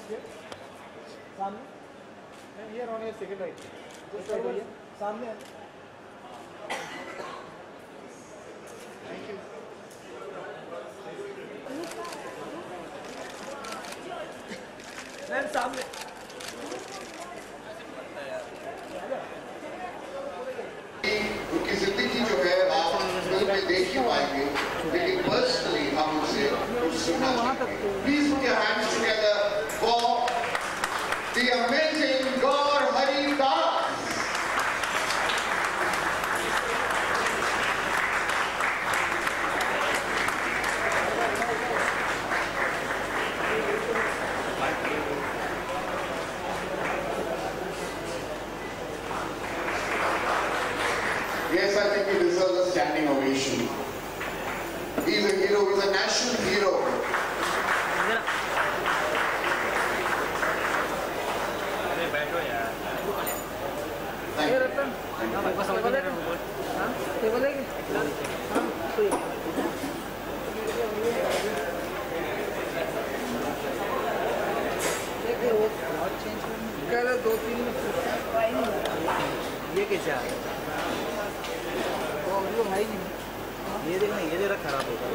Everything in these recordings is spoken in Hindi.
सामने here on your second right. Just right here. सामने. Thank you. मैम सामने. उनकी जिंदगी जो है आप फिल्म में देख ही पाएंगे, लेकिन पर्सनली हम उनसे कुछ सुनना चाहेंगे. Please put your hands together for the amazing Gaur Hari Das. Yes, I think he deserves a standing ovation. He's a hero, he's a national hero. ये कैसे आ गया? वो भाई नहीं, ये देखना, ये जरा खराब होगा.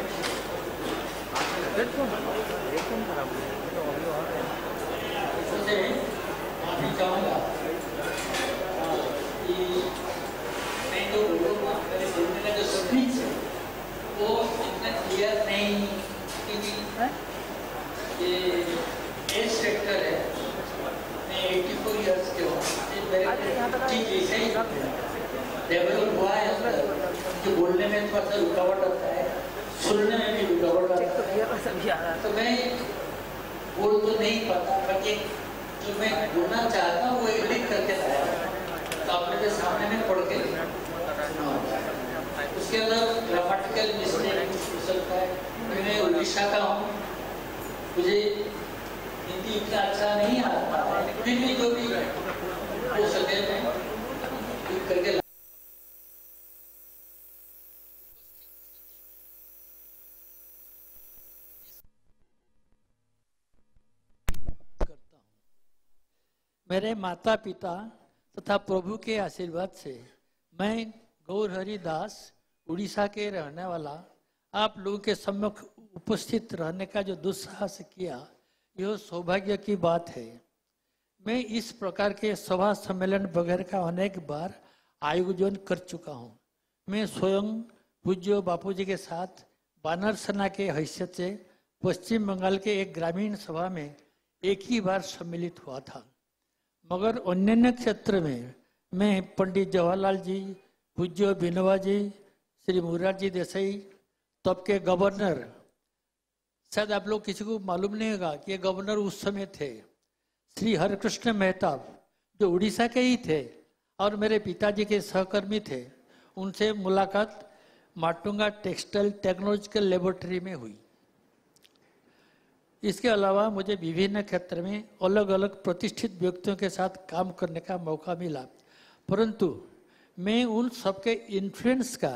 एकदम खराब हो गया. मैं चाहूँगा कि मैं जो मेरे बोलने का जो स्पीच है वो इतना क्लियर नहीं, क्योंकि ये एज सेक्टर है. मैं 84 इयर्स के हूँ. चीज ऐसे ही डेवलप हुआ है कि बोलने में थोड़ा सा रुकावट आता है, सुनने में भी रुकावट आता है. तो मैं बोल तो नहीं पाता, बाकी जो मैं बोलना चाहता हूँ वो एक लिख करके लाया, तो आपने के सामने में पढ़ के उसके अंदर ग्रामेटिकल मिस्टेक हो सकता है. मैं उड़ीसा का हूँ, मुझे हिंदी इतना अच्छा नहीं आता है, फिर भी जो भी हो सके मैं लिख करके मेरे माता पिता तथा प्रभु के आशीर्वाद से मैं गौर हरि दास उड़ीसा के रहने वाला आप लोगों के सम्मुख उपस्थित रहने का जो दुस्साहस किया, यह सौभाग्य की बात है. मैं इस प्रकार के सभा सम्मेलन वगैरह का अनेक बार आयोजन कर चुका हूँ. मैं स्वयं पूज्य बापूजी के साथ बानर सेना के हैसियत से पश्चिम बंगाल के एक ग्रामीण सभा में एक ही बार सम्मिलित हुआ था. मगर अन्य क्षेत्र में मैं पंडित जवाहरलाल जी, पूज्य विनोबा जी, श्री मुरारजी देसाई, तब के गवर्नर, शायद आप लोग किसी को मालूम नहीं होगा कि ये गवर्नर उस समय थे, श्री हरिकृष्ण मेहताब, जो उड़ीसा के ही थे और मेरे पिताजी के सहकर्मी थे. उनसे मुलाकात माटुंगा टेक्सटाइल टेक्नोलॉजिकल लेबोरेटरी में हुई. इसके अलावा मुझे विभिन्न क्षेत्र में अलग अलग प्रतिष्ठित व्यक्तियों के साथ काम करने का मौका मिला, परंतु मैं उन सबके इन्फ्लुएंस का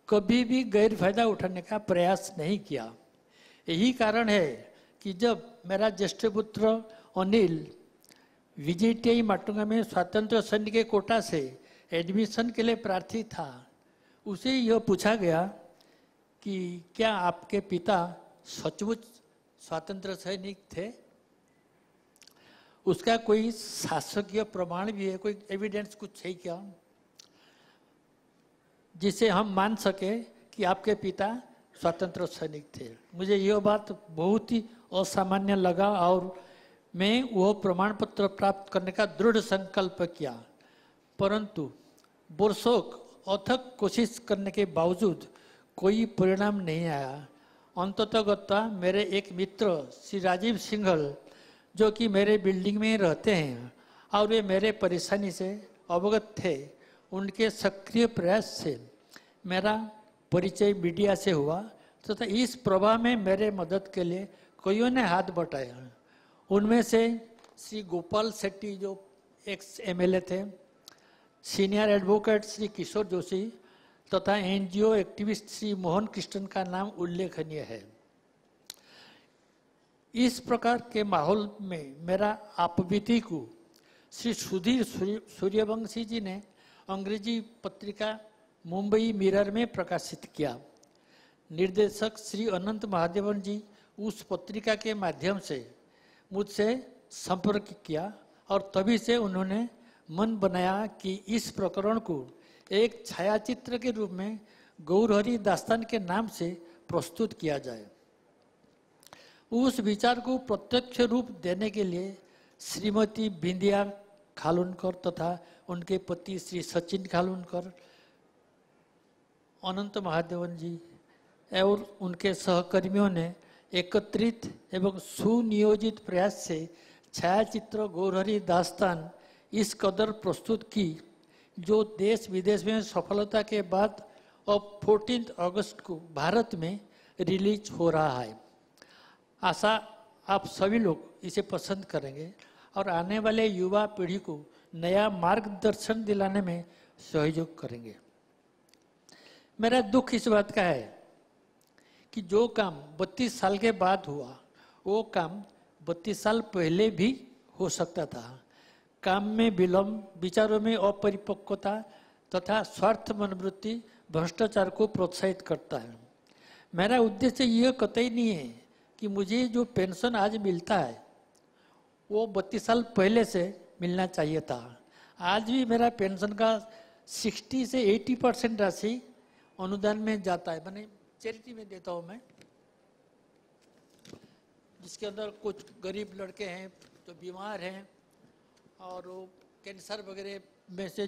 कभी भी गैर फायदा उठाने का प्रयास नहीं किया. यही कारण है कि जब मेरा ज्येष्ठ पुत्र अनिल विजेटीआई माटुंगा में स्वतंत्र सैन्य के कोटा से एडमिशन के लिए प्रार्थी था, उसे यह पूछा गया कि क्या आपके पिता सचमुच स्वतंत्र सैनिक थे? उसका कोई शासकीय प्रमाण भी है, कोई एविडेंस कुछ है क्या जिसे हम मान सके कि आपके पिता स्वतंत्र सैनिक थे? मुझे यह बात बहुत ही असामान्य लगा और मैं वह प्रमाण पत्र प्राप्त करने का दृढ़ संकल्प किया, परंतु वर्षों अथक कोशिश करने के बावजूद कोई परिणाम नहीं आया. अंततः मेरे एक मित्र श्री राजीव सिंघल, जो कि मेरे बिल्डिंग में रहते हैं और वे मेरे परेशानी से अवगत थे, उनके सक्रिय प्रयास से मेरा परिचय मीडिया से हुआ तथा इस प्रभाव में मेरे मदद के लिए कईयों ने हाथ बटाया. उनमें से श्री गोपाल शेट्टी, जो एक्स एमएलए थे, सीनियर एडवोकेट श्री किशोर जोशी तथा एनजीओ एक्टिविस्ट श्री मोहन कृष्णन का नाम उल्लेखनीय है. इस प्रकार के माहौल में मेरा आपबीती को श्री सुधीर सूर्यवंशी जी ने अंग्रेजी पत्रिका मुंबई मिरर में प्रकाशित किया। निर्देशक श्री अनंत महादेवन जी उस पत्रिका के माध्यम से मुझसे संपर्क किया और तभी से उन्होंने मन बनाया कि इस प्रकरण को एक छायाचित्र के रूप में गौरहरि दास्तान के नाम से प्रस्तुत किया जाए। उस विचार को प्रत्यक्ष रूप देने के लिए श्रीमती बिंदिया खालुनकर तथा उनके पति श्री सचिन खालुनकर, अनंत महादेवन जी और उनके सहकर्मियों ने एकत्रित एवं सुनियोजित प्रयास से छायाचित्र गौरहरि दास्तान इस कदर प्रस्तुत की, जो देश विदेश में सफलता के बाद अब 14 अगस्त को भारत में रिलीज हो रहा है। आशा आप सभी लोग इसे पसंद करेंगे और आने वाले युवा पीढ़ी को नया मार्गदर्शन दिलाने में सहयोग करेंगे। मेरा दुख इस बात का है कि जो काम 32 साल के बाद हुआ वो काम 32 साल पहले भी हो सकता था। काम में विलंब, विचारों में अपरिपक्वता तथा स्वार्थ मनोवृत्ति भ्रष्टाचार को प्रोत्साहित करता है। मेरा उद्देश्य यह कतई नहीं है कि मुझे जो पेंशन आज मिलता है वो 32 साल पहले से मिलना चाहिए था। आज भी मेरा पेंशन का 60 से 80% राशि अनुदान में जाता है, मैंने चैरिटी में देता हूँ मैं, जिसके अंदर कुछ गरीब लड़के हैं जो बीमार हैं और वो कैंसर वगैरह में से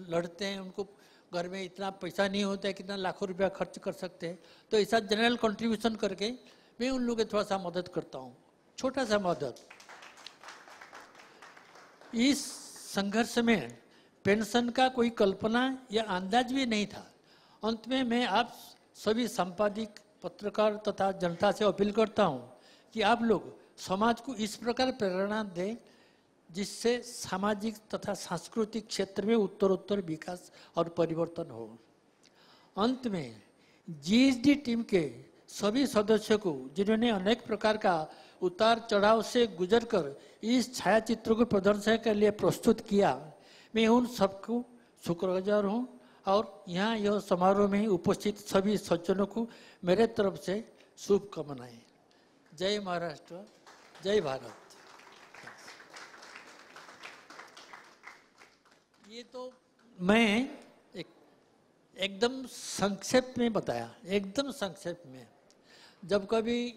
लड़ते हैं, उनको घर में इतना पैसा नहीं होता है कितना लाखों रुपया खर्च कर सकते हैं, तो ऐसा जनरल कंट्रीब्यूशन करके मैं उन लोगों की थोड़ा सा मदद करता हूँ, छोटा सा मदद। इस संघर्ष में पेंशन का कोई कल्पना या अंदाज भी नहीं था। अंत में मैं आप सभी संपादक, पत्रकार तथा जनता से अपील करता हूँ कि आप लोग समाज को इस प्रकार प्रेरणा दें जिससे सामाजिक तथा सांस्कृतिक क्षेत्र में उत्तरोत्तर विकास और परिवर्तन हो। अंत में जीएसडी टीम के सभी सदस्यों को, जिन्होंने अनेक प्रकार का उतार चढ़ाव से गुजरकर इस छायाचित्र को प्रदर्शन के लिए प्रस्तुत किया, मैं उन सबको शुक्रगुजार हूँ और यहाँ यह समारोह में उपस्थित सभी सज्जनों को मेरे तरफ से शुभकामनाएं। जय महाराष्ट्र, जय भारत। ये तो मैं एकदम संक्षेप में बताया, एकदम संक्षेप में। जब कभी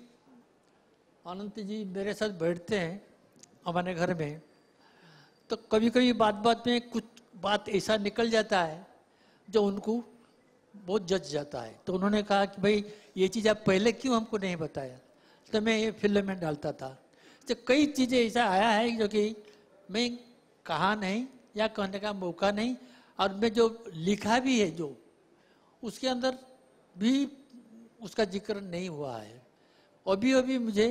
अनंत जी मेरे साथ बैठते हैं हमारे घर में, तो कभी कभी बात बात में कुछ बात ऐसा निकल जाता है जो उनको बहुत जच जाता है। तो उन्होंने कहा कि भाई ये चीज़ आप पहले क्यों हमको नहीं बताया, तो मैं ये फिल्म में डालता था। तो कई चीज़ें ऐसा आया है जो कि मैं कहा नहीं या कहने का मौका नहीं, और मैं जो लिखा भी है जो उसके अंदर भी उसका जिक्र नहीं हुआ है। अभी अभी मुझे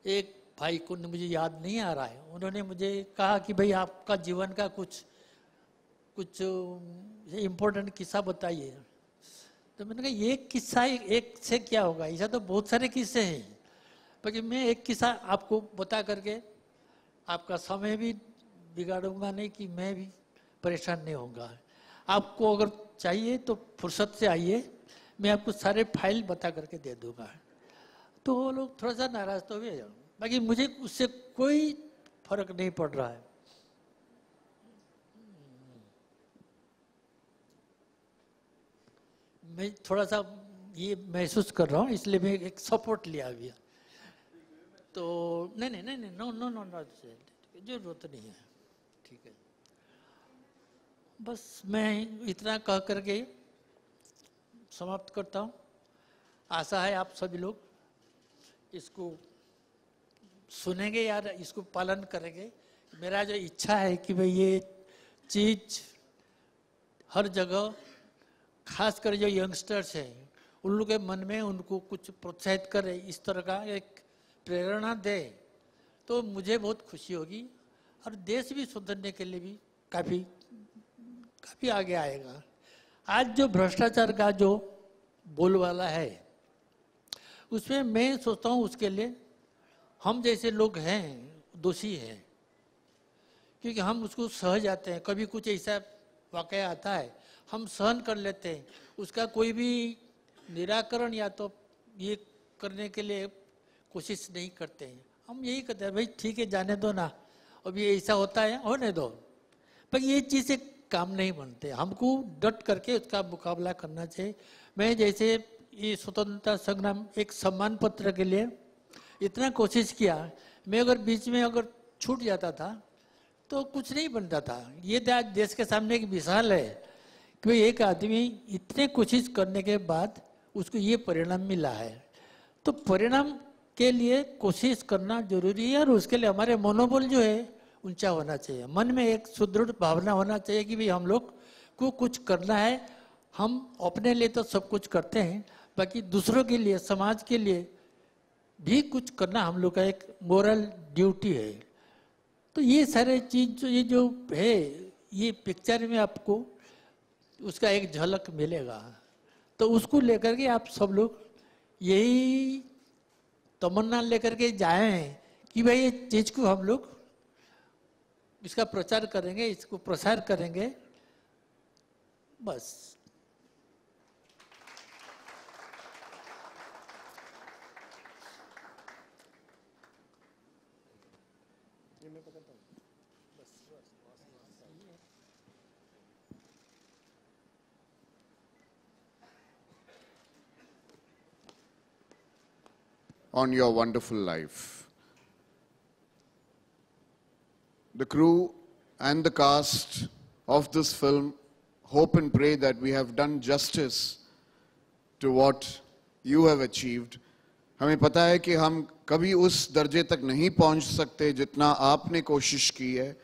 एक भाई को, मुझे याद नहीं आ रहा है, उन्होंने मुझे कहा कि भाई आपका जीवन का कुछ इम्पोर्टेंट किस्सा बताइए। तो मैंने कहा ये किस्सा एक से क्या होगा, ऐसा तो बहुत सारे किस्से हैं, पर मैं एक किस्सा आपको बता करके आपका समय भी बिगाड़ूंगा नहीं कि मैं भी परेशान नहीं होऊंगा। आपको अगर चाहिए तो फुर्सत से आइए, मैं आपको सारे फाइल बता करके दे दूंगा। तो वो लोग थोड़ा सा नाराज तो हुए, बाकी मुझे उससे कोई फर्क नहीं पड़ रहा है। मैं थोड़ा सा ये महसूस कर रहा हूँ, इसलिए मैं एक सपोर्ट लिया अभी। तो नहीं नो नो नो नो जरूरत नहीं है, ठीक है। बस मैं इतना कह करके समाप्त करता हूँ। आशा है आप सभी लोग इसको सुनेंगे या इसको पालन करेंगे। मेरा जो इच्छा है कि भाई ये चीज़ हर जगह, खास कर जो यंगस्टर्स हैं उन लोगों के मन में उनको कुछ प्रोत्साहित करे, इस तरह का एक प्रेरणा दे, तो मुझे बहुत खुशी होगी और देश भी सुधरने के लिए भी काफ़ी आगे आएगा। आज जो भ्रष्टाचार का जो बोलबाला है उसमें मैं सोचता हूँ उसके लिए हम जैसे लोग हैं दोषी हैं, क्योंकि हम उसको सह जाते हैं। कभी कुछ ऐसा वाकया आता है हम सहन कर लेते हैं, उसका कोई भी निराकरण या तो ये करने के लिए कोशिश नहीं करते हैं। हम यही कहते हैं भाई ठीक है जाने दो ना, अब ये ऐसा होता है होने दो, पर ये चीज़ें काम नहीं बनते। हमको डट करके उसका मुकाबला करना चाहिए। मैं जैसे ये स्वतंत्रता संग्राम एक सम्मान पत्र के लिए इतना कोशिश किया, मैं अगर बीच में अगर छूट जाता था तो कुछ नहीं बनता था। ये आज देश के सामने एक मिसाल है कि एक आदमी इतने कोशिश करने के बाद उसको ये परिणाम मिला है। तो परिणाम के लिए कोशिश करना जरूरी है और उसके लिए हमारे मनोबल जो है ऊंचा होना चाहिए। मन में एक सुदृढ़ भावना होना चाहिए कि भाई हम लोग को कुछ करना है। हम अपने लिए तो सब कुछ करते हैं, बाकी दूसरों के लिए समाज के लिए भी कुछ करना हम लोग का एक मोरल ड्यूटी है। तो ये सारे चीज ये जो है ये पिक्चर में आपको उसका एक झलक मिलेगा। तो उसको लेकर के आप सब लोग यही तमन्ना लेकर के जाएं कि भाई ये चीज को हम लोग इसका प्रचार करेंगे, इसको प्रसार करेंगे, बस। On your wonderful life. The crew and the cast of this film hope and pray that we have done justice to what you have achieved. हमें पता है कि हम कभी उस दर्जे तक नहीं पहुंच सकते जितना आपने कोशिश की है,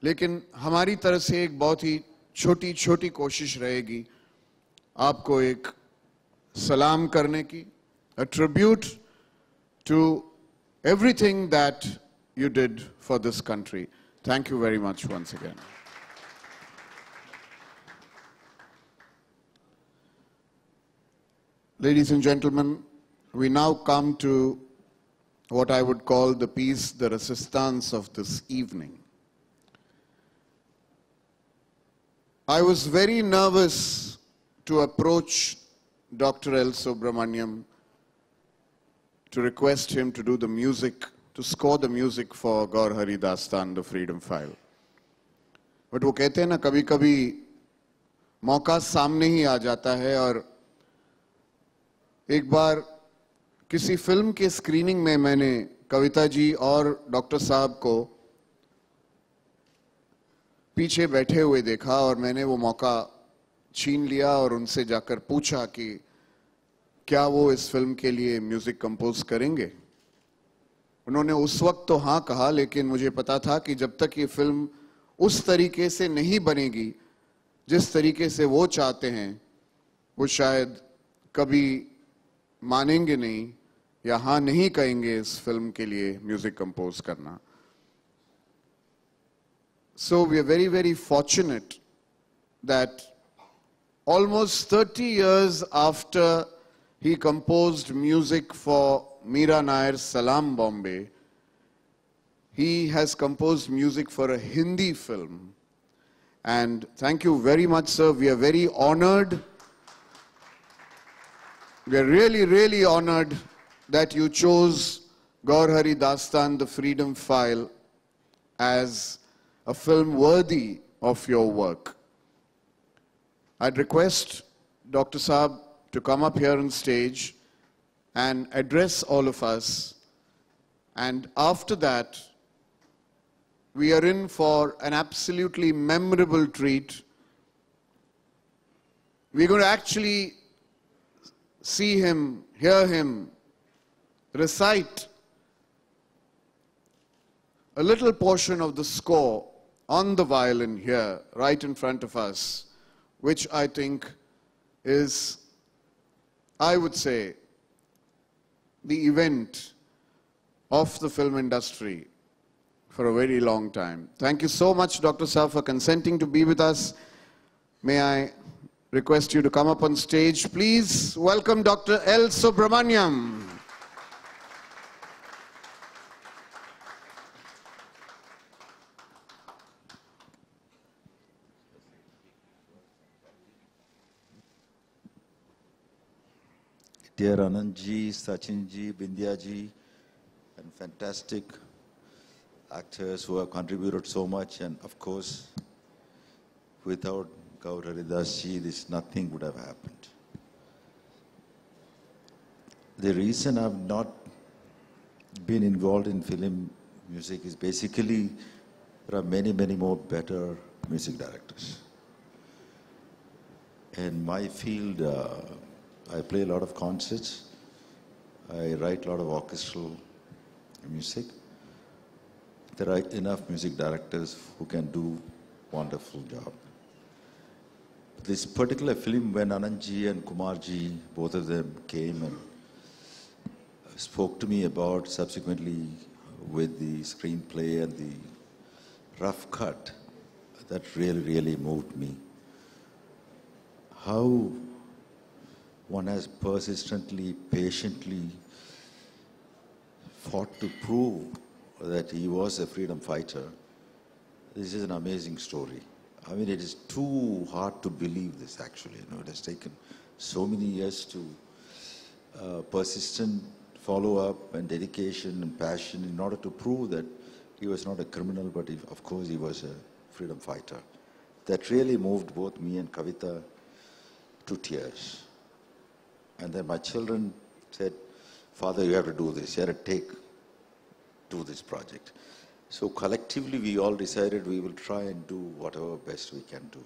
लेकिन हमारी तरफ से एक बहुत ही छोटी छोटी कोशिश रहेगी आपको एक सलाम करने की, a tribute to everything that you did for this country. Thank you very much once again. Ladies and gentlemen, we now come to what I would call the piece de resistance of this evening. I was very nervous to approach Dr. L. Subramaniam to request him to do the music, to score the music for Gaur Hari Dastan, the Freedom File. But वो कहते हैं ना कभी कभी मौका सामने ही आ जाता है, और एक बार किसी फिल्म के स्क्रीनिंग में मैंने कविता जी और डॉक्टर साहब को पीछे बैठे हुए देखा और मैंने वो मौका छीन लिया और उनसे जाकर पूछा कि क्या वो इस फिल्म के लिए म्यूजिक कंपोज करेंगे। उन्होंने उस वक्त तो हाँ कहा, लेकिन मुझे पता था कि जब तक ये फिल्म उस तरीके से नहीं बनेगी जिस तरीके से वो चाहते हैं, वो शायद कभी मानेंगे नहीं या हाँ नहीं कहेंगे इस फिल्म के लिए म्यूजिक कंपोज करना। So we are very, very fortunate that almost 30 years after he composed music for Meera Nair's Salam Bombay, he has composed music for a Hindi film. And thank you very much, sir. We are very honored. We are really, really honored that you chose Gaur Hari Dastan, the Freedom File, as a film worthy of your work. I'd request Dr. Saab to come up here on stage and address all of us. And after that, we are in for an absolutely memorable treat. We're going to actually see him, hear him recite a little portion of the score on the violin here, right in front of us, which I think is, I would say, the event of the film industry for a very long time. Thank you so much, Dr. Saab, for consenting to be with us. May I request you to come up on stage. Please welcome Dr. L. Subramaniam. dear Anandji, Sachinji, Bindyaji, and fantastic actors who have contributed so much. And of course, without Gaur Haridas ji, this nothing would have happened. The reason I've not been involved in film music is basically there are many, many more better music directors. In my field, I play a lot of concerts. I write a lot of orchestral music. There are enough music directors who can do wonderful job. This particular film, when Anandji and Kumarji, both of them came and spoke to me about subsequently with the screenplay and the rough cut, that really, really moved me. How one has persistently, patiently fought to prove that he was a freedom fighter. This is an amazing story. I mean, it is too hard to believe this actually. You know, it has taken so many years to persistent follow-up and dedication and passion in order to prove that he was not a criminal, but of course he was a freedom fighter. That really moved both me and Kavita to tears. And then my children said, Father, you have to do this. You have to do this project. So collectively, we all decided we will try and do whatever best we can do.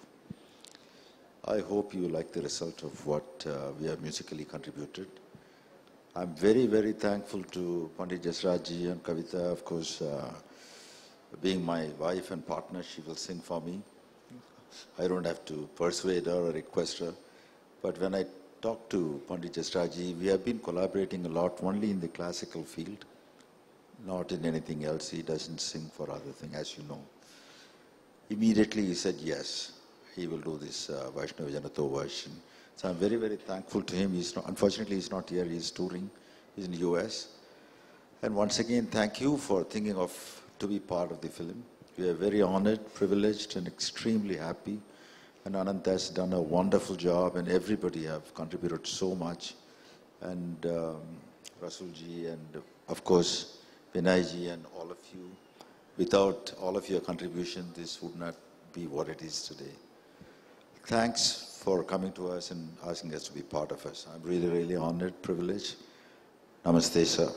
I hope you like the result of what we have musically contributed. I'm very, very thankful to Pandit Jasraj and Kavita, of course, being my wife and partner, she will sing for me. I don't have to persuade her or request her. But when I talk to Pandit Jasraj, we have been collaborating a lot only in the classical field, not in anything else. He doesn't sing for other things, as you know. Immediately he said yes, he will do this Vaishnava Janato version. So I'm very, very thankful to him. Unfortunately, he's not here. He's touring. He's in the US. And once again, thank you for thinking of to be part of the film. We are very honored, privileged, and extremely happy. And Anant has done a wonderful job, and everybody have contributed so much. And Rasulji, and of course, Vinayji, and all of you. Without all of your contribution, this would not be what it is today. Thanks for coming to us and asking us to be part of us. I'm really, really honored, privileged. Namaste, sir.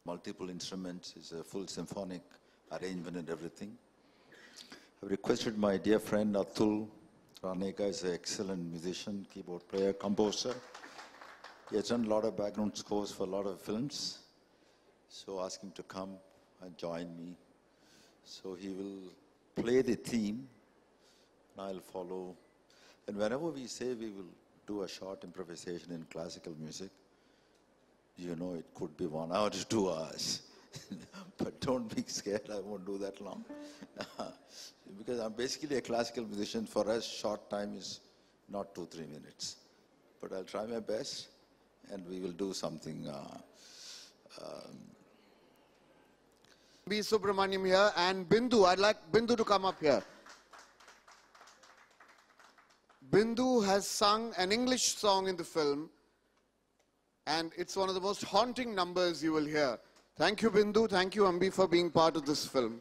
Multiple instruments, is a full symphonic arrangement and everything. I've requested my dear friend Atul Raneka is an excellent musician, keyboard player, composer. He has done a lot of background scores for a lot of films. So ask him to come and join me. So he will play the theme, and I'll follow. And whenever we say we will do a short improvisation in classical music, you know, it could be 1 hour to 2 hours. But don't be scared, I won't do that long. Because I'm basically a classical musician. For us, short time is not 2-3 minutes. But I'll try my best, and we will do something. B. Subramaniam here, and Bindu. I'd like Bindu to come up here. Bindu has sung an English song in the film, and it's one of the most haunting numbers you will hear. Thank you, Bindu. Thank you, Ambi, for being part of this film.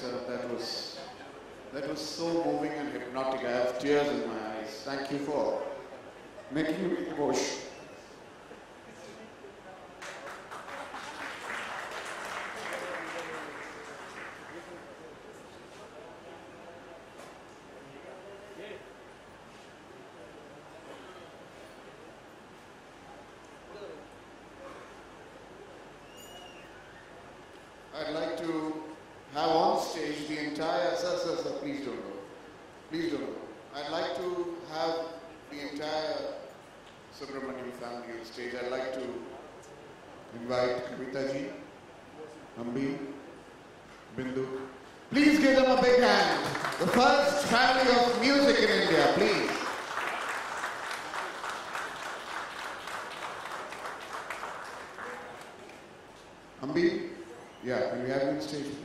sir. That was so moving and hypnotic. I have tears in my eyes. Thank you for making me emotional. I'd like to have on stage the entire, sir, please don't go. Please don't go. I'd like to have the entire Subramanian family on stage. I'd like to invite Kavita ji, Ambi, Bindu. Please give them a big hand. The first family of music in India, please. Ambi, yeah, can we have you on stage, please?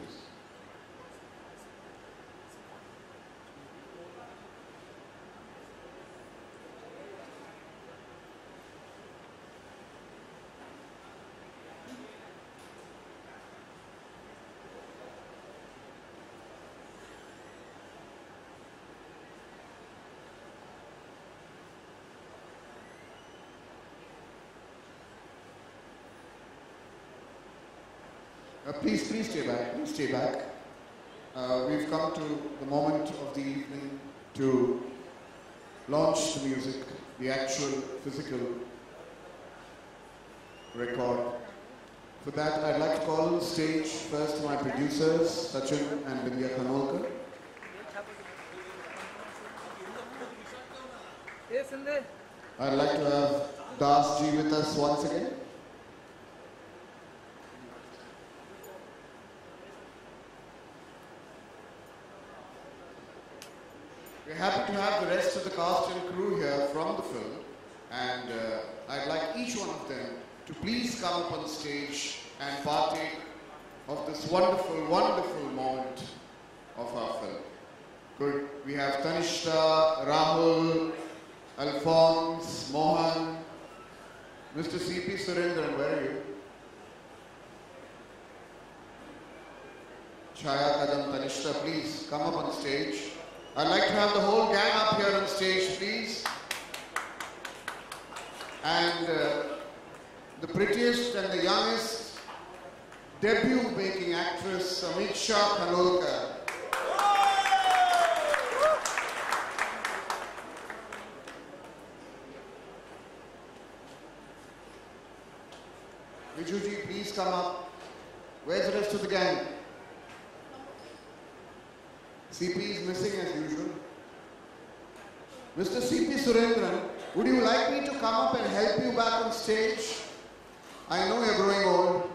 Please stay back. Please stay back. We've come to the moment of the evening to launch the music, the actual physical record. For that, I'd like to call on the stage first my producers, Sachin and Bindya Khanolkar. I'd like to have Das ji with us once again. We're happy to have the rest of the cast and crew here from the film, and I'd like each one of them to please come up on stage and partake of this wonderful, wonderful moment of our film. Good. We have Tanishta, Rahul, Alphonse, Mohan, Mr. C.P. Surendran, where are you? Chaya, Kadam, Tanishta, please come up on stage. I'd like to have the whole gang up here on stage, please. And the prettiest and the youngest debut-making actress, Samiksha Khanolkar. Vijuji, please come up. Where's the rest of the gang? CP is missing as usual. Mr. CP Surendran, would you like me to come up and help you back on stage? I know you're growing old.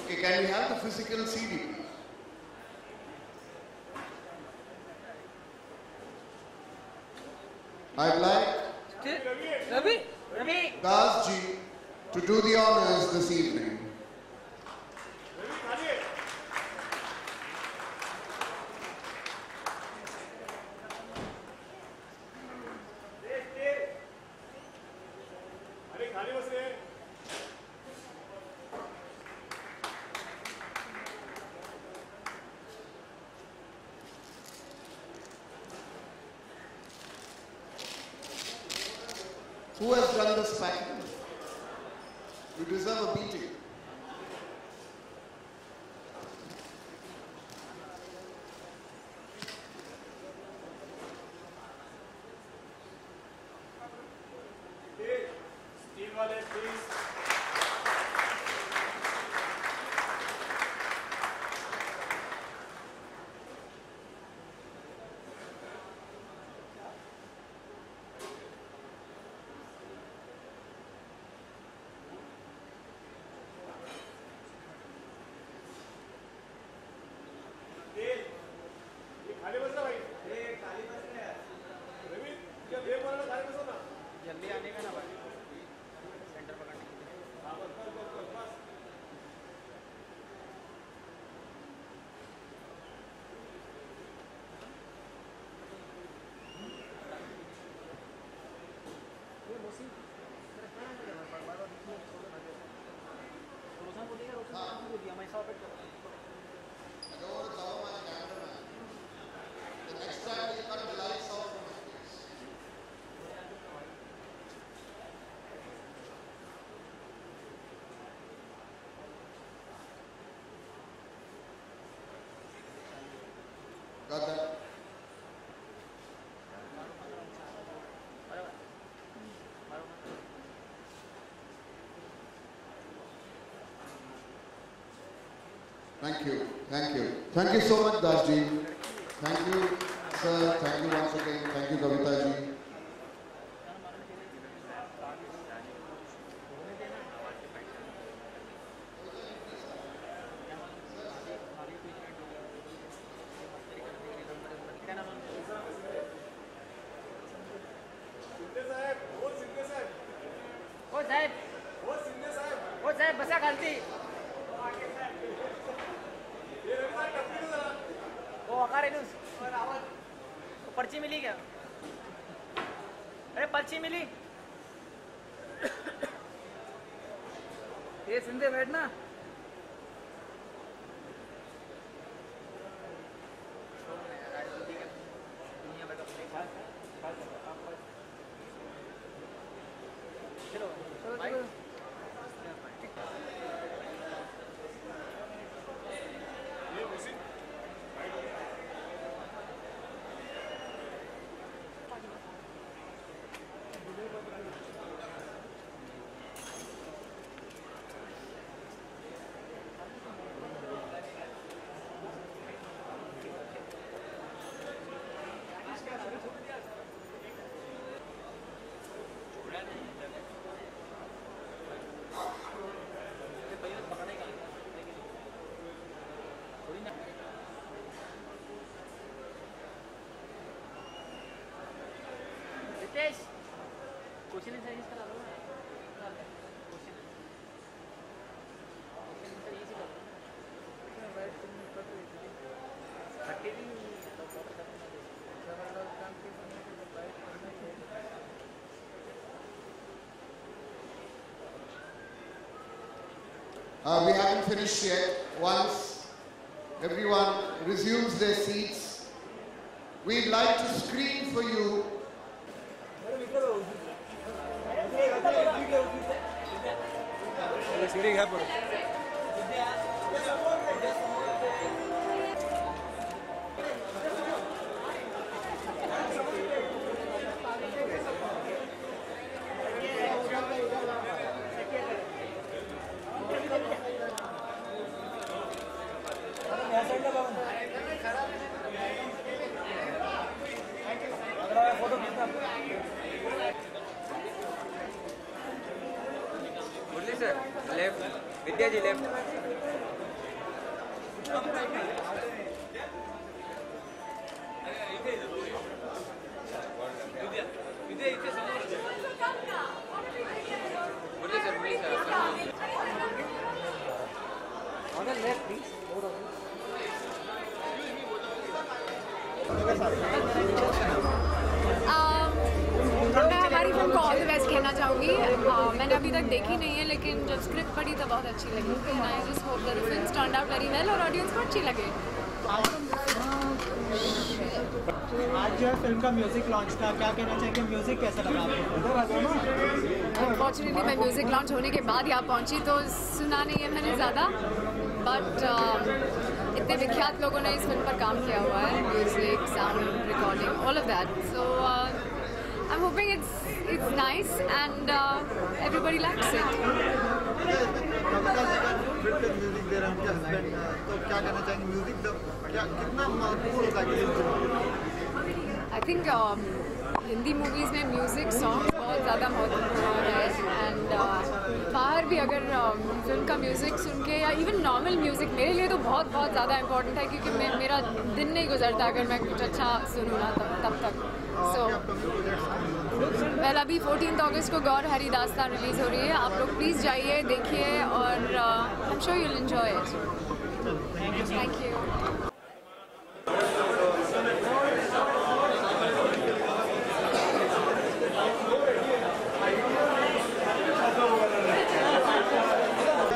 Okay, can we have the physical CD, please? I'd like Das ji to do the honors this evening. Who has done this package? You deserve a beating. Steve wale, please. don't want to cover my cameraman. The next time you cut the lights off from my face. Got that? Thank you, thank you. Thank you so much, Das ji. Thank you, sir. Thank you once again. Thank you, Kavita ji. ओ साहेब बसा खालती ओ अकार न्यूज पर्ची मिली क्या? अरे पर्ची मिली ये सिंधे बैठना क्वेश्चन आंसर इसका डालो ना क्वेश्चन आंसर इजी कर दो राइट तुम कर दो 30 भी काम के समय के राइट करना है We haven't finished yet. Once everyone resumes their seats, we'd like to screen for you Murali sir left Vidya ji left Murali sir left please मैं हमारी फिल्म को ऑल द बेस्ट कहना चाहूँगी। मैंने अभी तक देखी नहीं है लेकिन जब स्क्रिप्ट पढ़ी तो बहुत अच्छी लगी। And I just hope that the film turned out very well और ऑडियंस को अच्छी लगे। आज जो है फिल्म का म्यूजिक लॉन्च था, क्या कहना चाहेंगे? म्यूजिक कैसा लगा आपको? अनफॉर्चुनेटली मैं म्यूजिक लॉन्च होने के बाद यहाँ पहुँची तो सुना नहीं है मैंने ज़्यादा, बट इतने विख्यात लोगों ने इस फिल्म पर काम किया हुआ है, music, sound, recording, all of that. So I'm hoping it's nice and everybody likes it. Music दे रहे हैं उनके हस्बैंड, तो क्या कहना चाहेंगे? म्यूजिक क्या कितना महत्वपूर्ण होता है? I think हिंदी मूवीज़ में म्यूज़िक सॉन्ग बहुत ज़्यादा महत्वपूर्ण है। एंड बाहर भी अगर फिल्म का म्यूज़िक सुन के या इवन नॉर्मल म्यूज़िक मेरे लिए तो बहुत बहुत ज़्यादा इम्पोर्टेंट है, क्योंकि मेरा दिन नहीं गुजरता अगर मैं कुछ अच्छा सुनूँ ना तब तक। सो वेल अभी 14 अगस्त को गौर हरी दास्तान रिलीज़ हो रही है। आप लोग प्लीज़ जाइए, देखिए और I am sure you will enjoy it. Thank you.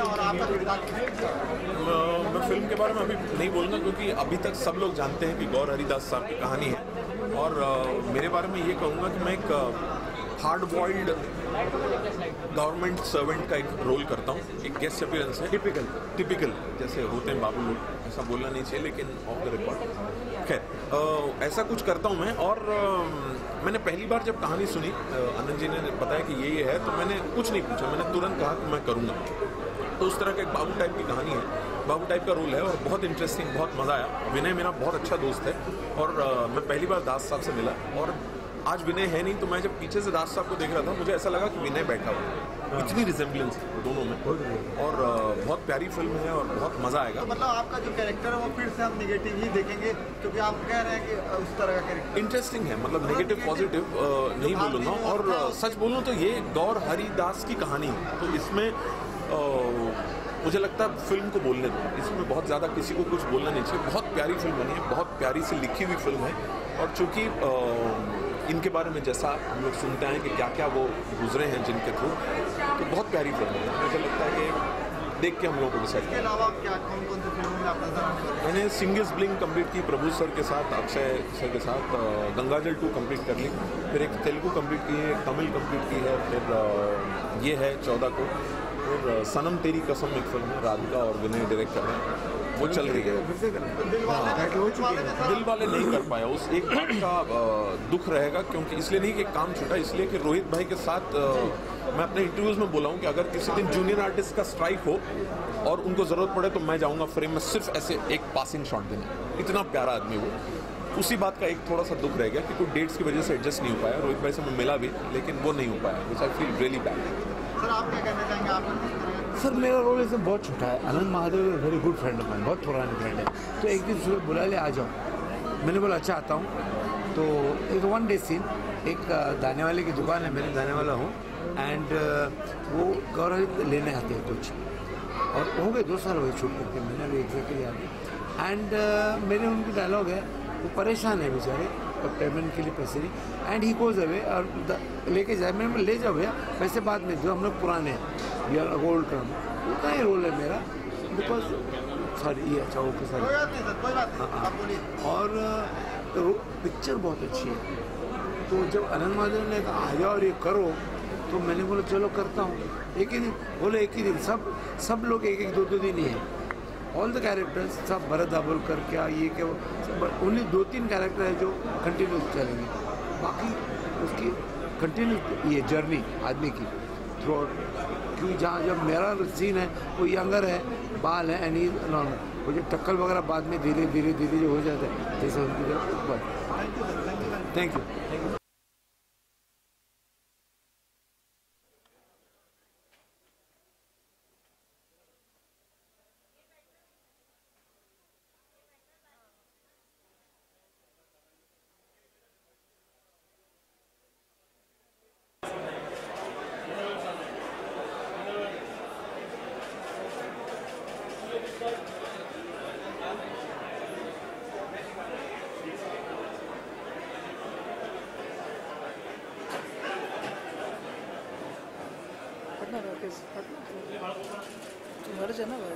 और आपका मैं फिल्म के बारे में अभी नहीं बोलूँगा क्योंकि अभी तक सब लोग जानते हैं कि गौर हरिदास साहब की कहानी है और मेरे बारे में ये कहूँगा कि मैं एक हार्ड बॉइल्ड गवर्नमेंट सर्वेंट का एक रोल करता हूँ, एक गेस्ट अपीयरेंस है। टिपिकल जैसे होते हैं बाबू लोग, ऐसा बोलना नहीं चाहिए लेकिन ऑफ द रिकॉर्ड खैर ऐसा कुछ करता हूँ मैं। और मैंने पहली बार जब कहानी सुनी, आनंद जी ने बताया कि ये है, तो मैंने कुछ नहीं पूछा, मैंने तुरंत कहा कि मैं करूँगा। तो उस तरह का एक बाबू टाइप की कहानी है, बाबू टाइप का रोल है और बहुत इंटरेस्टिंग, बहुत मज़ा आया। विनय मेरा बहुत अच्छा दोस्त है और मैं पहली बार दास साहब से मिला और आज विनय है नहीं, तो मैं जब पीछे से दास साहब को देख रहा था मुझे ऐसा लगा कि विनय बैठा हुआ है। इतनी रिजेम्बलेंस दोनों में और बहुत प्यारी फिल्म है और बहुत मज़ा आएगा। तो मतलब आपका जो कैरेक्टर है वो फिर से हम नेगेटिव ही देखेंगे क्योंकि आप कह रहे हैं कि उस तरह का कैरेक्टर इंटरेस्टिंग है, मतलब नेगेटिव पॉजिटिव नहीं बोलूँगा। और सच बोलूँ तो ये गौर हरिदास की कहानी है, तो इसमें मुझे लगता है फिल्म को बोलने दो, इसमें बहुत ज़्यादा किसी को कुछ बोलना नहीं चाहिए। बहुत प्यारी फिल्म बनी है, बहुत प्यारी सी लिखी हुई फिल्म है और चूँकि इनके बारे में जैसा हम लोग सुनते हैं कि क्या क्या वो गुजरे हैं जिनके थ्रू, तो बहुत प्यारी फिल्म है। मुझे लगता है कि देख के हम लोगों को डिसाइड इसके अलावा क्या कौन सी फिल्मों में आप नजर? मैंने सिंगिस ब्लिंग कंप्लीट की प्रभु सर के साथ, अक्षय सर के साथ। गंगाजल 2 कंप्लीट कर ली, फिर एक तेलुगु कंप्लीट की है, एक तमिल कंप्लीट की है, फिर ये है 14 को, और सनम तेरी कसम एक फिल्म है, राधिका और विनय डायरेक्ट कर रहे हैं, वो चल रही है। दिल वाले नहीं कर पाया, उस एक बात का दुख रहेगा, क्योंकि इसलिए नहीं कि काम छूटा, इसलिए कि रोहित भाई के साथ मैं अपने इंटरव्यूज़ में बोला हूँ कि अगर किसी दिन जूनियर आर्टिस्ट का स्ट्राइक हो और उनको ज़रूरत पड़े तो मैं जाऊँगा फ्रेम में सिर्फ ऐसे एक पासिंग शॉट देने। इतना प्यारा आदमी वो। उसी बात का एक थोड़ा सा दुख रह गया कि कुछ डेट्स की वजह से एडजस्ट नहीं हो पाया। रोहित भाई से मैं मिला भी लेकिन वो नहीं हो पाया, which I feel really bad. Sir आप क्या कहना चाहेंगे? आप सर मेरा रोल इसमें बहुत छोटा है। Anand Mahadev very good friend of mine, बहुत पुराने फ्रेंड है। तो एक दिन सुबह बुला ले, आ जाओ। मैंने बोला अच्छा आता हूँ। तो एक 1 डे सीन, एक दाने वाले की दुकान है, मैं दाने वाला हूँ, एंड वो गौरव लेने आते हैं कुछ, और हो गए 2 साल हो गए शूट करके, मैंने भी एग्जैक्टली याद है। एंड मेरे उनकी डायलॉग है, वो परेशान है बेचारे, पेमेंट के लिए पैसे नहीं, एंड ही गोज अवे, और लेके जाए, मैंने ले जाओ भैया पैसे बाद में, जो हम लोग पुराने हैं, वी आर ओल्ड टर्म। उतना ही रोल है मेरा, बिकॉज सॉरी ये अच्छा ओके सर। और पिक्चर बहुत अच्छी है। तो जब आनंद महादेव ने कहा आ जाओ और ये करो, तो मैंने बोला चलो करता हूँ। एक ही दिन बोले, एक ही दिन, सब लोग एक 2 दिन ही है, ऑल द कैरेक्टर्स सब, भरत दाभोलकर क्या ये क्या, ओनली 2-3 कैरेक्टर है जो कंटिन्यूस चलेंगे, बाकी उसकी कंटिन्यूस ये जर्नी आदमी की थ्रू आउट। क्योंकि जहाँ जब मेरा सीन है वो यंगर है, बाल है, एंड ही नॉर्मल, वो जो टक्कल वगैरह बाद में धीरे धीरे जो हो जाता है, जैसे उनकी तरफ। Thank you. घर से ना भाई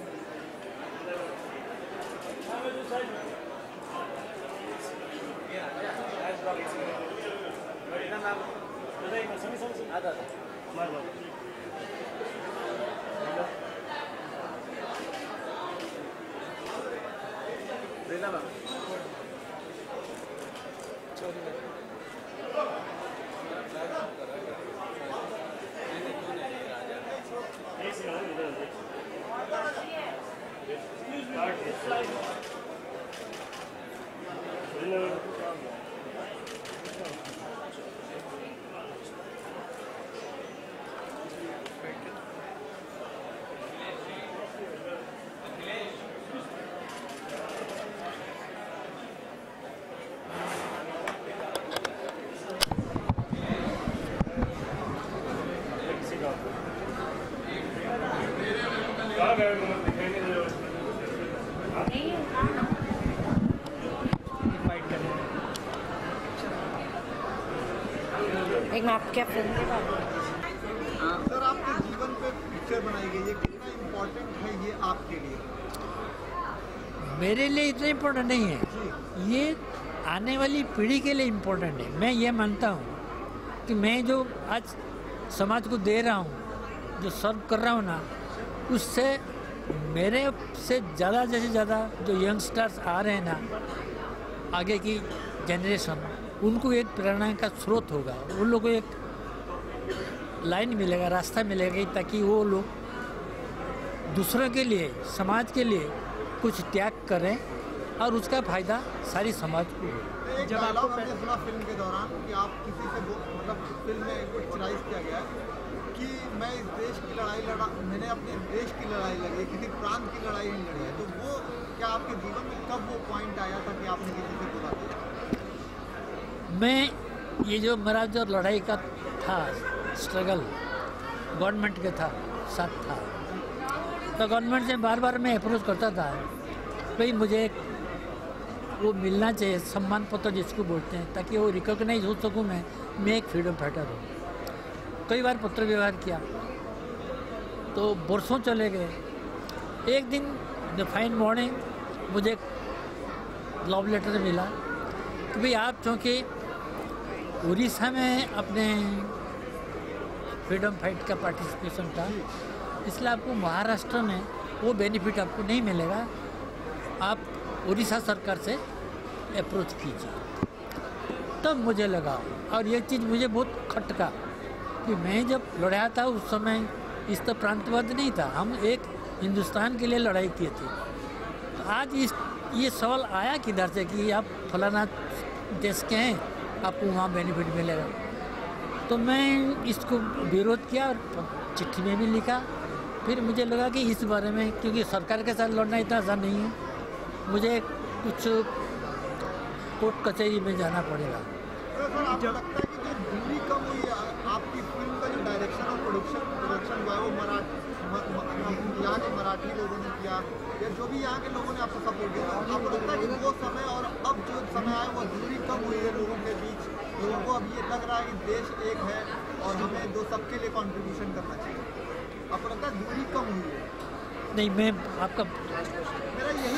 सर आपके जीवन पे पिक्चर बनाई गई है, कितना इम्पोर्टेंट है ये आपके लिए? मेरे लिए इतना इम्पोर्टेंट नहीं है, ये आने वाली पीढ़ी के लिए इम्पोर्टेंट है। मैं ये मानता हूँ कि मैं जो आज समाज को दे रहा हूँ, जो सर्व कर रहा हूँ ना, उससे मेरे से ज़्यादा से ज़्यादा जो यंगस्टर्स आ रहे हैं ना, आगे की जनरेशन, उनको एक प्रेरणा का स्रोत होगा। उन लोगों को एक लाइन मिलेगा, रास्ता मिलेगा, ताकि वो लोग दूसरों के लिए, समाज के लिए कुछ त्याग करें और उसका फ़ायदा सारी समाज को हो। जब आपको मैंने सुना फिल्म के दौरान कि आप किसी से मतलब फिल्म में पिक्चराइज किया गया कि मैं इस देश की लड़ाई लड़ा, मैंने अपने देश की लड़ाई लड़ी, किसी प्रांत की लड़ाई नहीं लड़ी है। तो वो क्या आपके जीवन में कब वो पॉइंट आया था कि आपने किसी से बोला था? मैं ये जो मेरा जो लड़ाई का था स्ट्रगल, गवर्नमेंट के था साथ था, तो गवर्नमेंट से बार बार मैं अप्रोच करता था, भाई मुझे वो मिलना चाहिए, सम्मान पत्र जिसको बोलते हैं, ताकि वो रिकॉग्नाइज हो सकूँ मैं एक फ्रीडम फाइटर हूँ। कई बार पत्र व्यवहार किया, तो बरसों चले गए। एक दिन द फाइन मॉर्निंग मुझे लव लेटर मिला कि भाई आप चूँकि उड़ीसा में अपने फ्रीडम फाइट का पार्टिसिपेशन था, इसलिए आपको महाराष्ट्र में वो बेनिफिट आपको नहीं मिलेगा, आप उड़ीसा सरकार से अप्रोच कीजिए। तब मुझे लगा, और ये चीज़ मुझे बहुत खटका, कि मैं जब लड़ा था उस समय इस तो प्रांतवाद नहीं था, हम एक हिंदुस्तान के लिए लड़ाई किए थे। तो आज ये सवाल आया किधर से कि आप फलाना देश के हैं, आपको वहाँ बेनिफिट मिलेगा। तो मैं इसको विरोध किया और चिट्ठी में भी लिखा। फिर मुझे लगा कि इस बारे में, क्योंकि सरकार के साथ लड़ना इतना आसान नहीं है, मुझे कुछ कोर्ट कचहरी में जाना पड़ेगा। तो सर आपको लगता है कि जो दूरी कम हुई है आपकी फिल्म का, जो डायरेक्शन और प्रोडक्शन हुआ है वो यहाँ के मराठी लोगों ने किया या जो भी यहाँ के लोगों ने आपको सपोर्ट किया, आपको लगता है कि वो समय और अब जो समय आया वो दूरी कम हुई है लोगों के बीच? लोगों को अब ये लग रहा है कि देश एक है और हमें जो सबके लिए कॉन्ट्रीब्यूशन करना चाहिए। आपको लगता है दूरी कम हुई है? नहीं, मैं आपका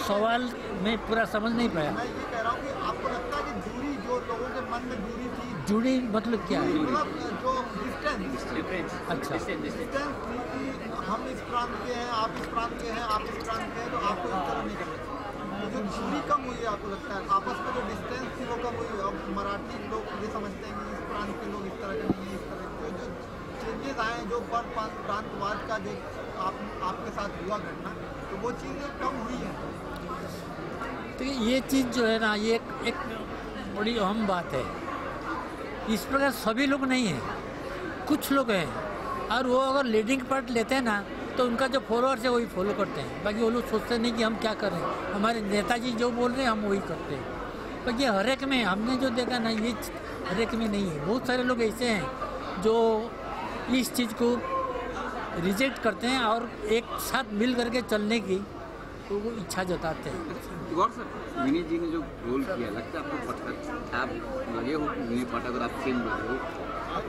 सवाल मैं पूरा समझ नहीं पाया। मैं ये कह रहा हूँ कि आपको लगता है कि दूरी, जो लोगों के मन में दूरी थी, जुड़ी मतलब क्या है? मतलब जो डिस्टेंस, अच्छा, डिस्टेंस थी कि हम इस प्रांत के हैं, आप इस प्रांत के हैं, आप इस प्रांत के हैं, तो आपको इस तरह नहीं करना चाहिए। जो दूरी कम हुई है, आपको लगता है आपस में जो डिस्टेंस थी वो कम हुई है? अब मराठी लोग ये समझते हैं कि इस प्रांत के लोग इस तरह के नहीं है, इस तरह जो चेंजेस आए, जो प्रांतवाद का जो आपके साथ हुआ घटना, तो वो चीज़ें कम हुई हैं। तो ये चीज़ जो है ना, ये एक बड़ी अहम बात है। इस प्रकार सभी लोग नहीं हैं, कुछ लोग हैं, और वो अगर लीडिंग पार्ट लेते हैं ना, तो उनका जो फॉलोअर्स है वही फॉलो करते हैं। बाकी वो लोग सोचते नहीं कि हम क्या कर रहे हैं, हमारे नेताजी जो बोल रहे हैं हम वही करते हैं। बाकी हर एक में हमने जो देखा ना, ये हर एक में नहीं है। बहुत सारे लोग ऐसे हैं जो इस चीज़ को रिजेक्ट करते हैं और एक साथ मिल करके चलने की तो वो इच्छा जताते हैं। गौर सर, विनीत जी ने जो रोल किया, लगता है आपको पता, आप लगे हो विनय पाठक और आप फिल्म लगे हो,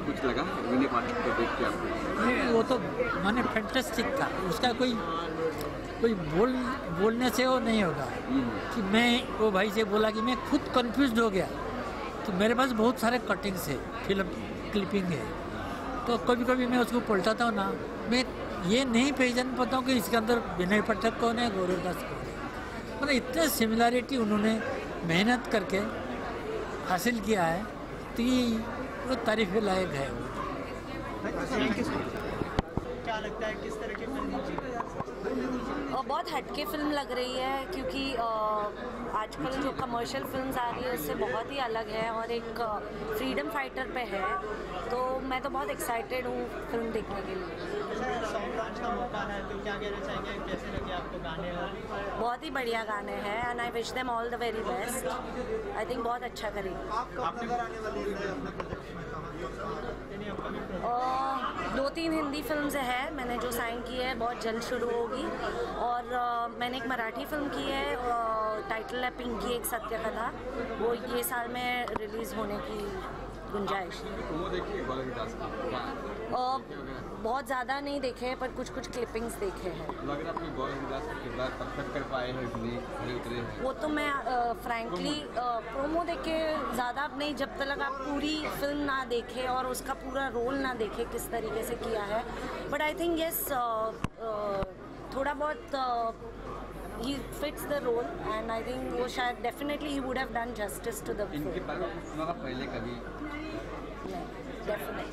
कुछ लगा विनय पाठक को देख के आपको? वो तो माने फैंटास्टिक था, उसका कोई बोलने से वो नहीं होगा। कि मैं वो भाई से बोला कि मैं खुद कंफ्यूज हो गया, तो मेरे पास बहुत सारे कटिंग्स है, फिल्म क्लिपिंग है, तो कभी कभी मैं उसको पलटाता हूँ ना, मैं ये नहीं पहचान पाता हूँ कि इसके अंदर विनय पाठक कौन है, गौरव दास कौन है। मतलब इतने सिमिलरिटी उन्होंने मेहनत करके हासिल किया है, तो ये वो तारीफ लायक है। क्या लगता है किस तरह की बहुत हटके फिल्म लग रही है, क्योंकि आजकल जो कमर्शियल फिल्म्स आ रही है उससे बहुत ही अलग है और एक फ्रीडम फाइटर पे है, तो मैं तो बहुत एक्साइटेड हूँ फिल्म देखने के लिए। सॉन्ग लॉन्च का मौका है, तो क्या कहना चाहेंगे, कैसे लगे आपको गाने? बहुत ही बढ़िया गाने हैं and I wish them all the very best. I think बहुत अच्छा करेंगे। आप कब नजर आने वाली है अपने प्रोजेक्ट में? 2-3 हिंदी फिल्म्स है मैंने जो साइन की है, बहुत जल्द शुरू होगी। और मैंने एक मराठी फिल्म की है, टाइटल है पिंकी एक सत्य कथा, वो ये साल में रिलीज़ होने की गुंजाइश है। बहुत ज़्यादा नहीं देखे हैं, पर कुछ क्लिपिंग्स देखे हैं। वो तो मैं फ्रैंकली प्रोमो देख के ज़्यादा नहीं, जब तक आप पूरी फिल्म ना देखे और उसका पूरा रोल ना देखे किस तरीके से किया है। बट आई थिंक यस थोड़ा बहुत he fits the role and I think वो शायद definitely he would have done justice to the film. इनके बारे में सुना था पहले कभी? Definitely.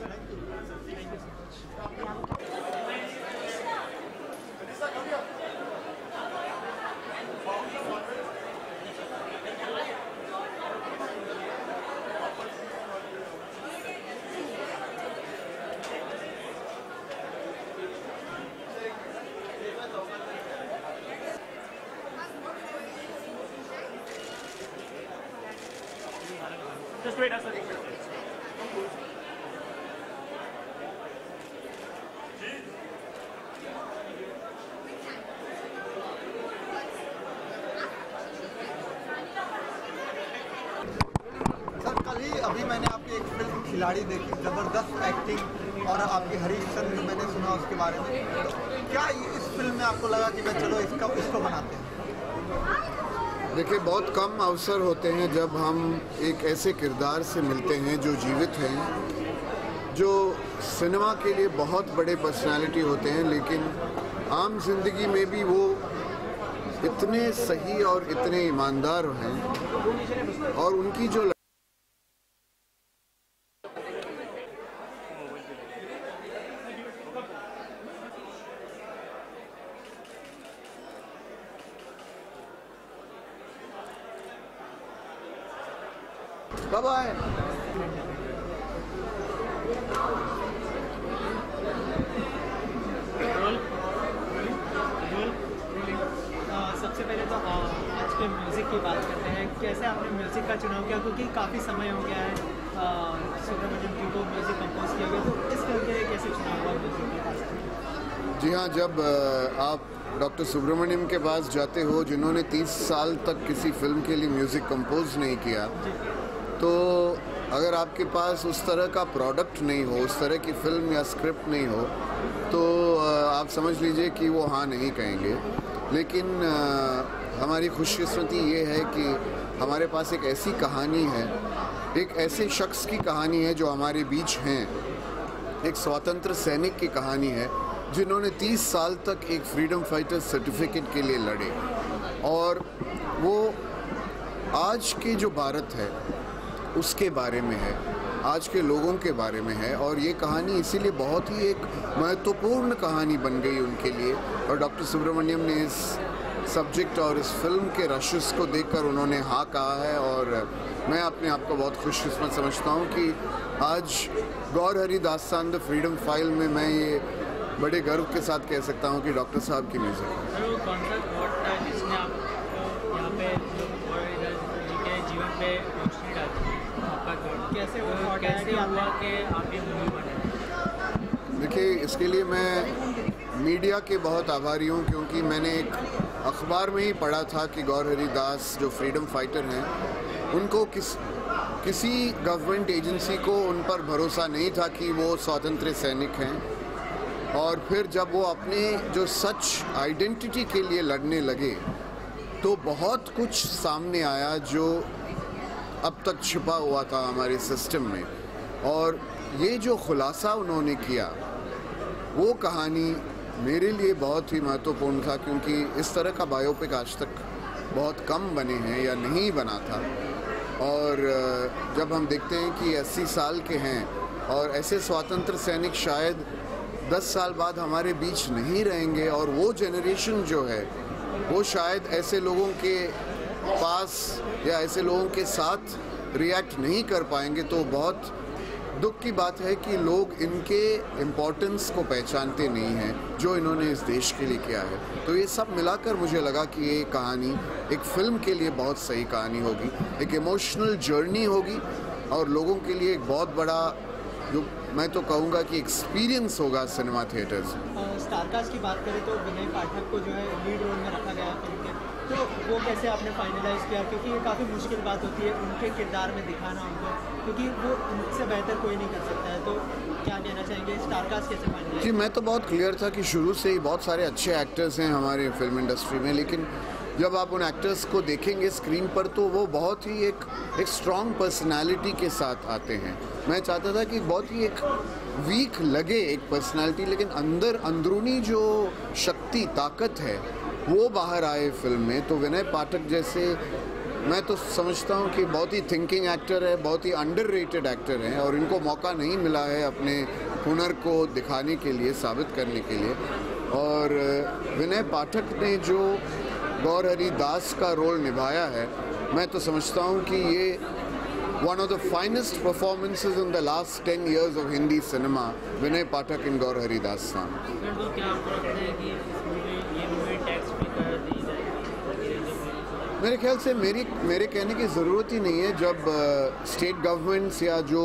Just wait a second. Sir कल ही अभी मैंने आपकी एक फिल्म खिलाड़ी देखी, ज़बरदस्त एक्टिंग और आपकी हरीशचंद्र मैंने सुना उसके बारे में। तो क्या इस फिल्म में आपको लगा कि मैं चलो इसको बनाते हैं? देखिए, बहुत कम अवसर होते हैं जब हम एक ऐसे किरदार से मिलते हैं जो जीवित हैं, जो सिनेमा के लिए बहुत बड़े पर्सनालिटी होते हैं, लेकिन आम जिंदगी में भी वो इतने सही और इतने ईमानदार हैं और उनकी जो कब आए? सबसे पहले तो आज के म्यूज़िक की बात करते हैं। कैसे आपने म्यूज़िक का चुनाव किया, क्योंकि काफ़ी समय हो गया है सुब्रमण्यम जी को म्यूज़िक कंपोज किया गया, तो इस फिल्म के लिए कैसे चुनाव हुआ म्यूज़िक का? जी हाँ, जब आप डॉक्टर सुब्रमण्यम के पास जाते हो जिन्होंने 30 साल तक किसी फिल्म के लिए म्यूज़िक कंपोज नहीं किया, तो अगर आपके पास उस तरह का प्रोडक्ट नहीं हो, उस तरह की फिल्म या स्क्रिप्ट नहीं हो, तो आप समझ लीजिए कि वो हाँ नहीं कहेंगे। लेकिन हमारी खुशकिस्मती ये है कि हमारे पास एक ऐसी कहानी है, एक ऐसे शख्स की कहानी है जो हमारे बीच हैं, एक स्वतंत्र सैनिक की कहानी है जिन्होंने 30 साल तक एक फ्रीडम फाइटर सर्टिफिकेट के लिए लड़े, और वो आज के जो भारत है उसके बारे में है, आज के लोगों के बारे में है। और ये कहानी इसीलिए बहुत ही एक महत्वपूर्ण कहानी बन गई उनके लिए, और डॉक्टर सुब्रमण्यम ने इस सब्जेक्ट और इस फिल्म के रशेस को देखकर उन्होंने हाँ कहा है। और मैं अपने आप को बहुत खुशकिस्मत समझता हूँ कि आज गौर हरी दास्तान द फ्रीडम फाइल में मैं ये बड़े गर्व के साथ कह सकता हूँ कि डॉक्टर साहब की म्यूज़िक देखिए, इसके लिए मैं मीडिया के बहुत आभारी हूँ, क्योंकि मैंने एक अखबार में ही पढ़ा था कि गौर हरी दास जो फ्रीडम फाइटर हैं, उनको किसी गवर्नमेंट एजेंसी को उन पर भरोसा नहीं था कि वो स्वतंत्र सैनिक हैं। और फिर जब वो अपने जो सच आइडेंटिटी के लिए लड़ने लगे, तो बहुत कुछ सामने आया जो अब तक छिपा हुआ था हमारे सिस्टम में। और ये जो खुलासा उन्होंने किया, वो कहानी मेरे लिए बहुत ही महत्वपूर्ण था, क्योंकि इस तरह का बायोपिक आज तक बहुत कम बने हैं या नहीं बना था। और जब हम देखते हैं कि 80 साल के हैं और ऐसे स्वतंत्र सैनिक शायद 10 साल बाद हमारे बीच नहीं रहेंगे, और वो जनरेशन जो है वो शायद ऐसे लोगों के पास या ऐसे लोगों के साथ रिएक्ट नहीं कर पाएंगे, तो बहुत दुख की बात है कि लोग इनके इम्पोर्टेंस को पहचानते नहीं हैं जो इन्होंने इस देश के लिए किया है। तो ये सब मिलाकर मुझे लगा कि ये कहानी एक फ़िल्म के लिए बहुत सही कहानी होगी, एक इमोशनल जर्नी होगी, और लोगों के लिए एक बहुत बड़ा, जो मैं तो कहूँगा कि एक्सपीरियंस होगा सिनेमा थिएटर्स। स्टारकास्ट की बात करें तो विनय पाठक को जो है लीड रोल में रखा गया फिल्म के, तो वो कैसे आपने फाइनलाइज किया, क्योंकि ये काफ़ी मुश्किल बात होती है उनके किरदार में दिखाना उनको, क्योंकि वो उनसे बेहतर कोई नहीं कर सकता है, तो क्या कहना चाहेंगे, स्टारकास्ट कैसे फाइनलाइज? जी, मैं तो बहुत क्लियर था कि शुरू से ही बहुत सारे अच्छे एक्टर्स हैं हमारे फिल्म इंडस्ट्री में, लेकिन जब आप उन एक्टर्स को देखेंगे स्क्रीन पर तो वो बहुत ही एक स्ट्रॉन्ग पर्सनालिटी के साथ आते हैं। मैं चाहता था कि बहुत ही एक वीक लगे एक पर्सनालिटी, लेकिन अंदरूनी जो शक्ति ताकत है वो बाहर आए फिल्म में। तो विनय पाठक जैसे मैं तो समझता हूँ कि बहुत ही थिंकिंग एक्टर है, बहुत ही अंडररेटेड एक्टर हैं और इनको मौका नहीं मिला है अपने हुनर को दिखाने के लिए, साबित करने के लिए। और विनय पाठक ने जो गौर हरि दास का रोल निभाया है, मैं तो समझता हूँ कि ये one of the finest performances in the last 10 years of Hindi cinema, विनय पाठक इन गौर हरि दास सान। मेरे ख्याल से मेरे कहने की ज़रूरत ही नहीं है। जब स्टेट गवर्नमेंट्स या जो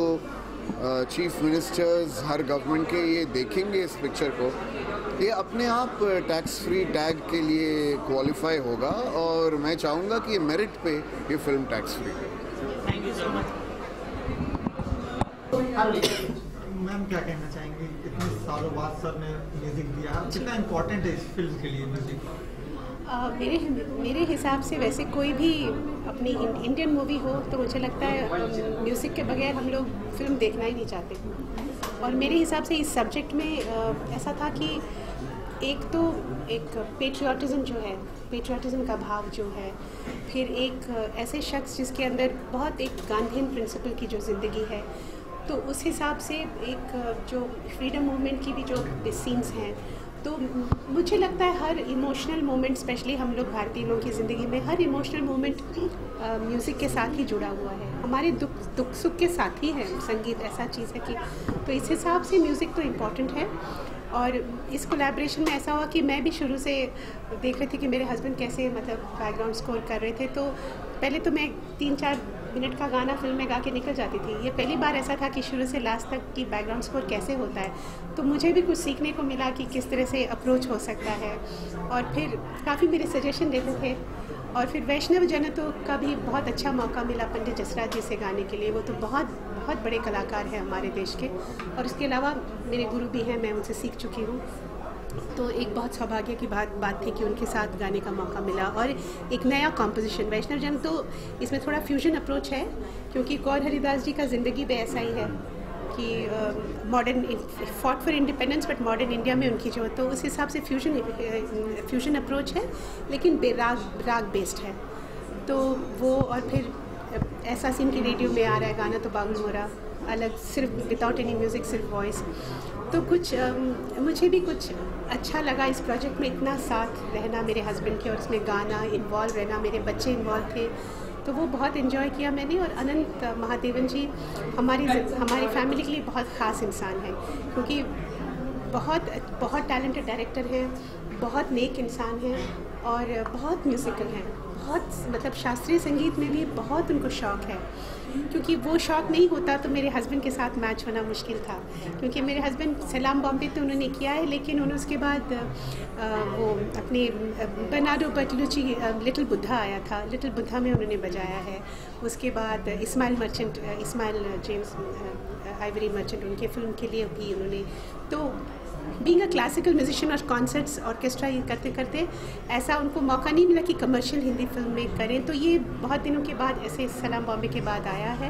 चीफ मिनिस्टर्स हर गवर्नमेंट के ये देखेंगे इस पिक्चर को, ये अपने आप टैक्स फ्री टैग के लिए क्वालिफाई होगा और मैं चाहूँगा कि मेरिट पे ये फिल्म टैक्स फ्री है। Thank you so much. Ma'am क्या कहना चाहेंगे, इतने सालों बाद सर ने म्यूजिक दिया, कितना इम्पोर्टेंट है इस फिल्म के लिए म्यूजिक? मेरे हिसाब से वैसे कोई भी अपनी इंडियन मूवी हो तो मुझे लगता है म्यूज़िक के बगैर हम लोग फिल्म देखना ही नहीं चाहते। और मेरे हिसाब से इस सब्जेक्ट में ऐसा था कि एक पेट्रियाटिज़म जो है, पेट्रियाटिज़म का भाव जो है, फिर एक ऐसे शख्स जिसके अंदर बहुत एक गांधीयन प्रिंसिपल की जो ज़िंदगी है, तो उस हिसाब से एक जो फ्रीडम मूवमेंट की भी जो सीन्स हैं, तो मुझे लगता है हर इमोशनल मोमेंट, स्पेशली हम लोग भारतीय लोगों की ज़िंदगी में हर इमोशनल मोमेंट म्यूज़िक के साथ ही जुड़ा हुआ है। हमारे दुख सुख के साथ ही है संगीत, ऐसा चीज़ है कि तो इस हिसाब से म्यूज़िक तो इम्पॉर्टेंट है। और इस कोलैबोरेशन में ऐसा हुआ कि मैं भी शुरू से देख रही थी कि मेरे हस्बैंड कैसे मतलब बैकग्राउंड स्कोर कर रहे थे, तो पहले तो मैं 3-4 मिनट का गाना फिल्म में गा के निकल जाती थी। ये पहली बार ऐसा था कि शुरू से लास्ट तक की बैकग्राउंड स्कोर कैसे होता है, तो मुझे भी कुछ सीखने को मिला कि किस तरह से अप्रोच हो सकता है। और फिर काफ़ी मेरे सजेशन देते थे। और फिर वैष्णव जनतो का भी बहुत अच्छा मौका मिला पंडित जसराज जी से गाने के लिए। वो तो बहुत बहुत बड़े कलाकार हैं हमारे देश के, और इसके अलावा मेरे गुरु भी हैं, मैं उनसे सीख चुकी हूँ। तो एक बहुत सौभाग्य की बात थी कि उनके साथ गाने का मौका मिला। और एक नया कॉम्पोजिशन वैष्णव जन, तो इसमें थोड़ा फ्यूजन अप्रोच है, क्योंकि गौर हरिदास जी का ज़िंदगी भी ऐसा ही है कि modern fought for independence but modern India में उनकी जो, तो उस हिसाब से फ्यूजन अप्रोच है, लेकिन राग बेस्ड है। तो वो, और फिर ऐसा सीन की रेडियो में आ रहा है गाना, तो बाबुल मोरा अलग, सिर्फ विदाउट एनी म्यूज़िक, सिर्फ वॉइस। तो कुछ मुझे भी कुछ अच्छा लगा इस प्रोजेक्ट में, इतना साथ रहना मेरे हस्बैंड के और इसमें गाना इन्वॉल्व रहना, मेरे बच्चे इन्वॉल्व थे, तो वो बहुत इन्जॉय किया मैंने। और अनंत महादेवन जी हमारी फैमिली के लिए बहुत ख़ास इंसान है, क्योंकि बहुत टैलेंटेड डायरेक्टर हैं, बहुत नेक इंसान हैं और बहुत म्यूज़िकल हैं, बहुत मतलब शास्त्रीय संगीत में भी बहुत उनको शौक़ है। क्योंकि वो शौक़ नहीं होता तो मेरे हस्बैंड के साथ मैच होना मुश्किल था, क्योंकि मेरे हस्बैंड सलाम बॉम्बे तो उन्होंने किया है, लेकिन उन्होंने उसके बाद वो अपने बनाडो बटलुची लिटिल बुद्धा आया था, लिटिल बुद्धा में उन्होंने बजाया है। उसके बाद इस्माइल जेम्स आइवरी मर्चेंट, उनके फिल्म के लिए भी उन्होंने, तो बीइंग अ क्लासिकल म्यूजिशियन और कॉन्सर्ट्स ऑर्केस्ट्रा ये करते करते ऐसा उनको मौका नहीं मिला कि कमर्शियल हिंदी फिल्म में करें, तो ये बहुत दिनों के बाद ऐसे सलाम बॉम्बे के बाद आया है।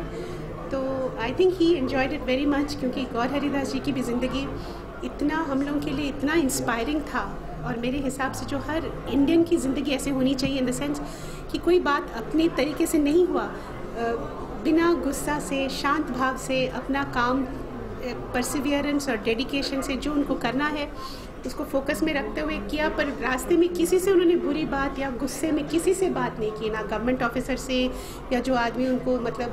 तो I think he enjoyed it very much, क्योंकि गौर हरिदास जी की भी ज़िंदगी इतना हम लोगों के लिए इतना इंस्पायरिंग था। और मेरे हिसाब से जो हर इंडियन की ज़िंदगी ऐसे होनी चाहिए, इन द सेंस कि कोई बात अपने तरीके से नहीं हुआ, बिना गुस्सा से, शांत भाव से अपना काम परसिवियरेंस और डेडिकेशन से जो उनको करना है उसको फोकस में रखते हुए किया। पर रास्ते में किसी से उन्होंने बुरी बात या गुस्से में किसी से बात नहीं की, ना गवर्नमेंट ऑफिसर से, या जो आदमी उनको मतलब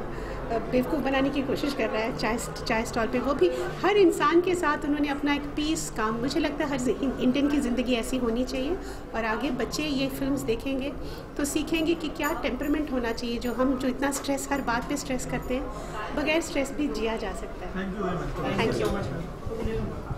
बेवकूफ़ बनाने की कोशिश कर रहा है चाय स्टॉल पे, वो भी हर इंसान के साथ उन्होंने अपना एक पीस काम, मुझे लगता है हर इंडियन की ज़िंदगी ऐसी होनी चाहिए। और आगे बच्चे ये फिल्म्स देखेंगे तो सीखेंगे कि क्या टेम्परामेंट होना चाहिए, जो हम जो इतना स्ट्रेस हर बात पे स्ट्रेस करते हैं, बगैर स्ट्रेस भी जिया जा सकता है। Thank you.